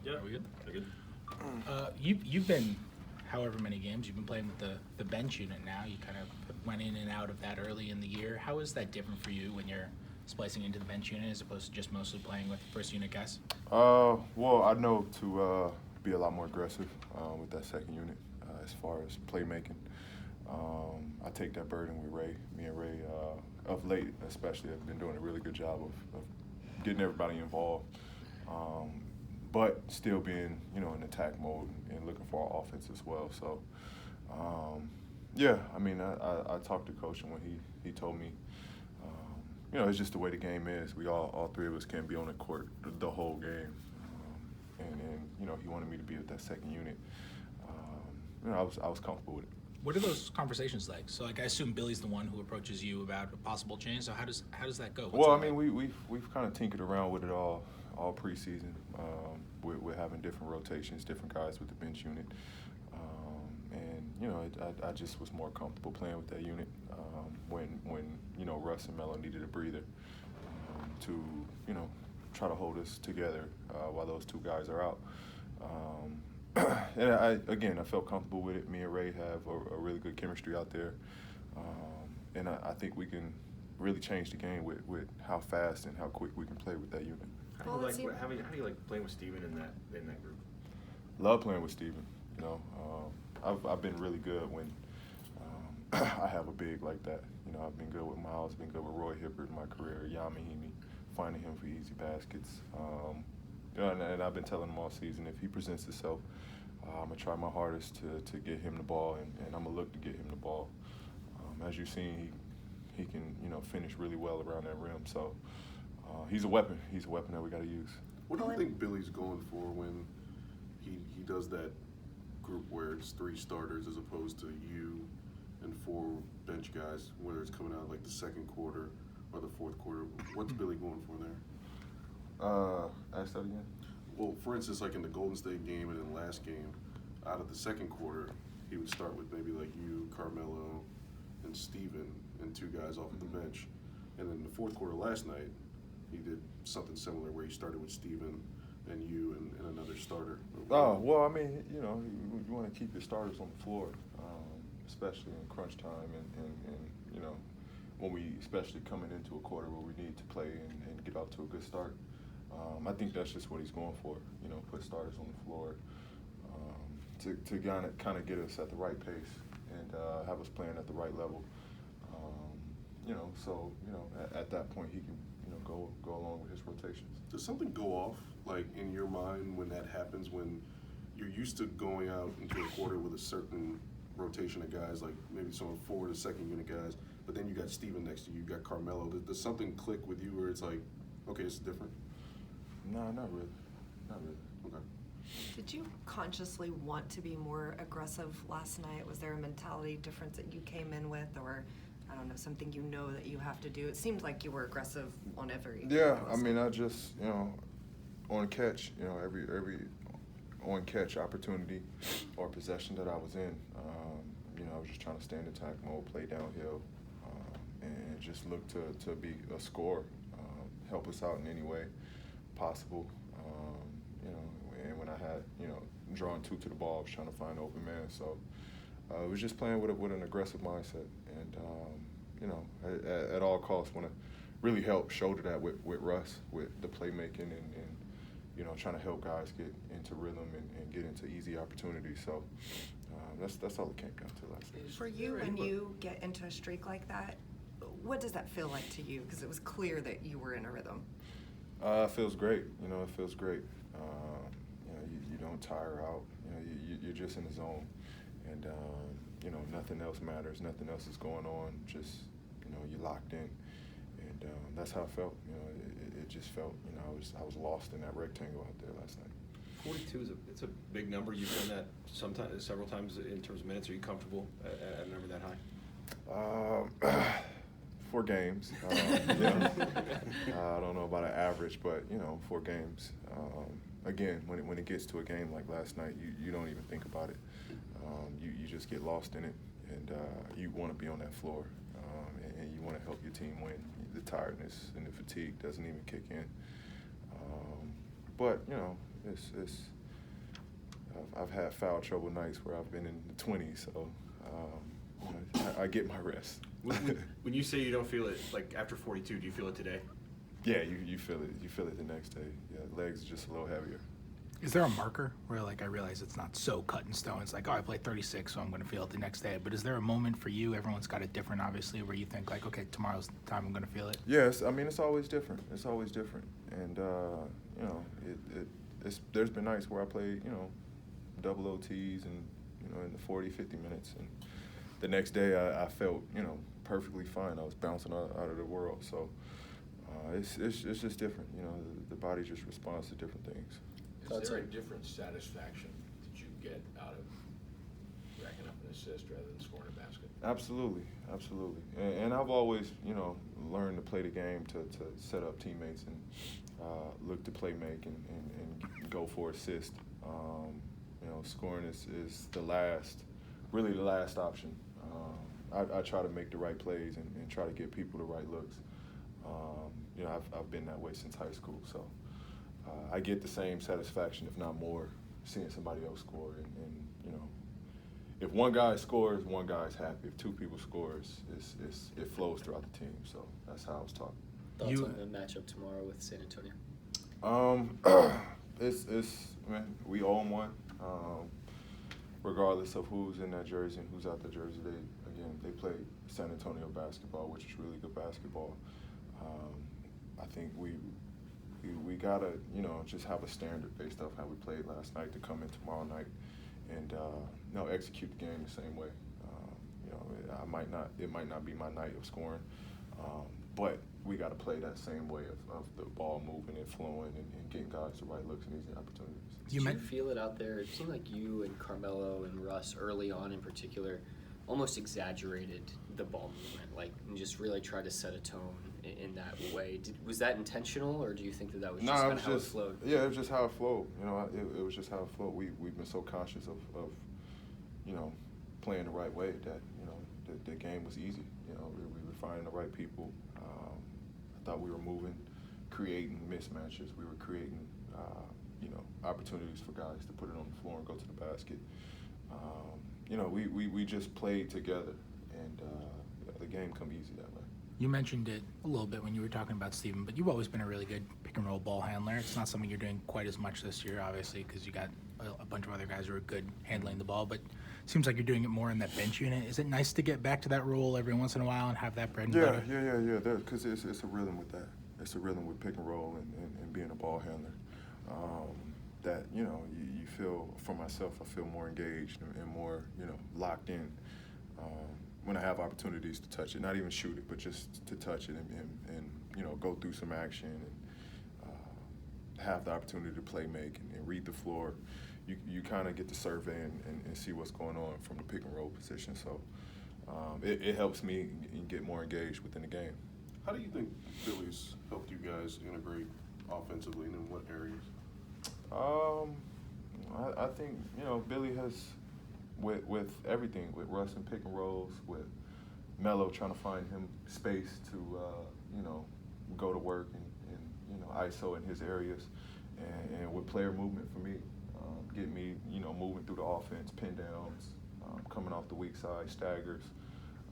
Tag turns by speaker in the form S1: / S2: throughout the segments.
S1: Yeah.
S2: Are we good?
S1: Are good?
S2: You've been, however many games, you've been playing with the bench unit now. You kind of went in and out of that early in the year. How is that different for you when you're splicing into the bench unit as opposed to just mostly playing with first unit guys?
S3: Well, I know to be a lot more aggressive with that second unit as far as playmaking. I take that burden with Ray. Me and Ray, of late especially, have been doing a really good job of getting everybody involved, but still being, in attack mode and looking for our offense as well. So, yeah, I mean, I talked to Coach, and when he told me, it's just the way the game is. We all three of us can't be on the court the whole game, and he wanted me to be with that second unit. I was comfortable with it.
S2: What are those conversations like? So, I assume Billy's the one who approaches you about a possible change. So, how does that go?
S3: Well, I mean, we've kind of tinkered around with it all preseason. We're having different rotations, different guys with the bench unit, and I just was more comfortable playing with that unit when Russ and Melo needed a breather to try to hold us together while those two guys are out. And I felt comfortable with it. Me and Ray have a really good chemistry out there, and I think we can really change the game with how fast and how quick we can play with that unit.
S1: How do you like playing with Steven in that group?
S3: Love playing with Steven. I've been really good when I have a big like that. I've been good with Miles, been good with Roy Hibbert in my career, Yamahimi, finding him for easy baskets. And I've been telling him all season, if he presents himself, I'm going to try my hardest to get him the ball, and I'm going to look to get him the ball. As you've seen, he can, finish really well around that rim. So he's a weapon. He's a weapon that we got to use.
S4: What do you think Billy's going for when he does that group where it's 3 starters as opposed to you and 4 bench guys, whether it's coming out like the second quarter or the fourth quarter? What's Billy going for there?
S3: Ask that again.
S4: Well, for instance, like in the Golden State game and in the last game, out of the second quarter, he would start with maybe like you, Carmelo, and Steven, and 2 guys off of the bench. And then the fourth quarter last night, he did something similar where he started with Steven and you and another starter.
S3: Oh, well, I mean, you want to keep your starters on the floor, especially in crunch time and when we, especially coming into a quarter where we need to play and get off to a good start. I think that's just what he's going for, put starters on the floor to kind of get us at the right pace and have us playing at the right level. So at that point he can go along with his rotations.
S4: Does something go off, like in your mind, when that happens, when you're used to going out into a quarter with a certain rotation of guys, like maybe some forward or second unit guys, but then you got Steven next to you, you got Carmelo. Does something click with you where it's like, okay, it's different?
S3: No, not really. Not really.
S4: Okay.
S5: Did you consciously want to be more aggressive last night? Was there a mentality difference that you came in with, or I don't know, something that you have to do? It seemed like you were aggressive on every.
S3: Yeah, I mean, I just on catch, every on catch opportunity or possession that I was in, I was just trying to stay in attack mode, play downhill, and just look to be a scorer, help us out in any way possible. And when I had, drawn 2 to the ball, I was trying to find an open man. So it was just playing with an aggressive mindset. And, at all costs, want to really help shoulder that with Russ, with the playmaking and trying to help guys get into rhythm and get into easy opportunities. So that's all it came down to last night.
S5: For you, when you get into a streak like that, what does that feel like to you? Because it was clear that you were in a rhythm.
S3: It feels great. It feels great. You don't tire out. You're just in the zone, and nothing else matters. Nothing else is going on. Just you're locked in, and that's how it felt. It just felt. I was lost in that rectangle out there last night.
S1: 42 it's a big number. You've done that several times in terms of minutes. Are you comfortable at a number that high?
S3: 4 games. I don't know about an average, but 4 games. Again, when it gets to a game like last night, you don't even think about it. You just get lost in it, and you want to be on that floor, and you want to help your team win. The tiredness and the fatigue doesn't even kick in. But it's I've had foul trouble nights where I've been in the 20s, so I get my rest.
S1: When you say you don't feel it, like after 42, do you feel it today?
S3: Yeah, you feel it. You feel it the next day. Yeah, legs are just a little heavier.
S2: Is there a marker where, like, I realize it's not so cut in stone? It's like, oh, I played 36, so I'm going to feel it the next day. But is there a moment for you? Everyone's got it different, obviously, where you think, like, okay, tomorrow's the time I'm going to feel it.
S3: Yes, I mean, it's always different. It's always different. And, there's been nights where I played, double OTs and, in the 40, 50 minutes. And the next day I felt, perfectly fine. I was bouncing out of the world. So it's just different. The body just responds to different things.
S6: Is there a different satisfaction that you get out of racking up an assist rather than scoring a basket?
S3: Absolutely. And I've always, learned to play the game to set up teammates and look to play make and go for assist. Scoring is the last option. I try to make the right plays and try to get people the right looks. I've been that way since high school, so I get the same satisfaction, if not more, seeing somebody else score. And if one guy scores, one guy's happy. If two people score, it flows throughout the team. So that's how I was taught.
S7: Thoughts on the matchup tomorrow with San Antonio?
S3: Man, we owe them one. Regardless of who's in that jersey and who's out that jersey, they play San Antonio basketball, which is really good basketball. I think we gotta, just have a standard based off how we played last night to come in tomorrow night and execute the game the same way. It might not be my night of scoring, but we got to play that same way of the ball moving and flowing and getting guys the right looks and easy opportunities.
S7: Did you feel it out there? It seemed like you and Carmelo and Russ early on in particular almost exaggerated the ball movement, and just really tried to set a tone in that way. Was that intentional, or do you think that was just kind of how it flowed?
S3: Yeah, it was just how it flowed. It was just how it flowed. We've been so conscious of playing the right way that, the game was easy. We were finding the right people. I thought we were moving, creating mismatches. We were creating, opportunities for guys to put it on the floor and go to the basket. We just played together, and the game come easy that way.
S2: You mentioned it a little bit when you were talking about Steven, but you've always been a really good pick-and-roll ball handler. It's not something you're doing quite as much this year, obviously, because you got a bunch of other guys who are good handling the ball, but it seems like you're doing it more in that bench unit. Is it nice to get back to that role every once in a while and have that bread and butter?
S3: Yeah. Because it's a rhythm with that. It's a rhythm with pick and roll and being a ball handler. That, you feel, for myself, I feel more engaged and more, locked in when I have opportunities to touch it. Not even shoot it, but just to touch it and go through some action and have the opportunity to play make and read the floor. You kind of get to survey and see what's going on from the pick and roll position. So it helps me get more engaged within the game.
S4: How do you think Billy's helped you guys integrate offensively, and in what areas?
S3: I think, Billy has, with everything, with Russ and pick and rolls, with Melo trying to find him space to, go to work and ISO in his areas, and with player movement for me, get me, moving through the offense, pin downs, coming off the weak side, staggers.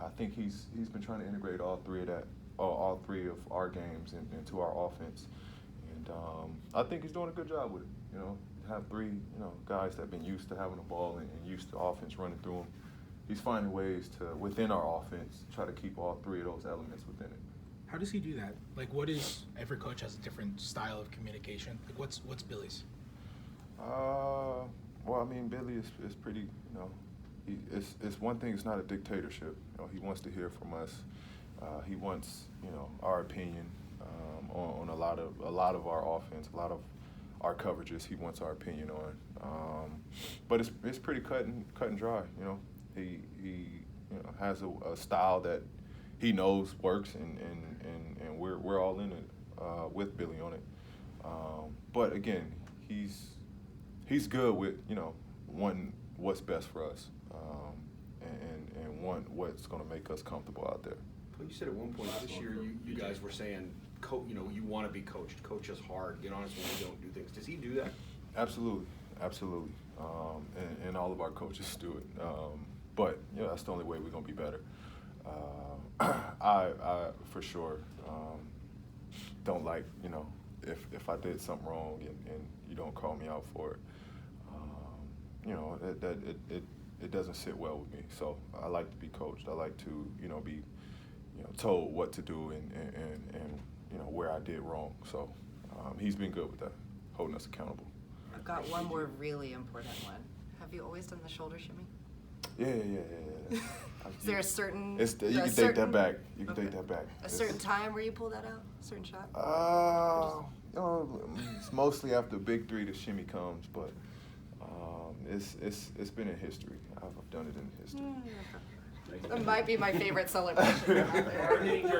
S3: I think he's been trying to integrate all three of our games into our offense, and I think he's doing a good job with it. Have three, guys that have been used to having the ball and used to offense running through them. He's finding ways to, within our offense, try to keep all three of those elements within it.
S2: How does he do that? Every coach has a different style of communication. What's Billy's?
S3: Billy is pretty, it's one thing, it's not a dictatorship. He wants to hear from us. He wants, our opinion on a lot of our offense, a lot of our coverages. He wants our opinion on. But it's pretty cut and dry. He has a style that he knows works, and we're all in it with Billy on it. But again, he's good with wanting what's best for us, and want what's going to make us comfortable out there.
S1: Well, you said at one point this year you guys were saying, you want to be coached. Coach us hard. Get honest when you don't do things. Does he do that?
S3: Absolutely. and all of our coaches do it. But you know, that's the only way we're gonna be better. I for sure don't like, you know, if I did something wrong and you don't call me out for it. You know, it doesn't sit well with me. So I like to be coached. I like to, you know, be, you know, told what to do and you know, where I did wrong. So he's been good with that, holding us accountable.
S5: I've got one more really important one. Have you always done the shoulder shimmy?
S3: Yeah.
S5: Is there a certain?
S3: You can take that back. You can take that back.
S5: A certain time where you pull that out? A certain shot?
S3: You know, it's mostly after big three the shimmy comes, but it's been in history. I've done it in history.
S5: It might be my favorite celebration.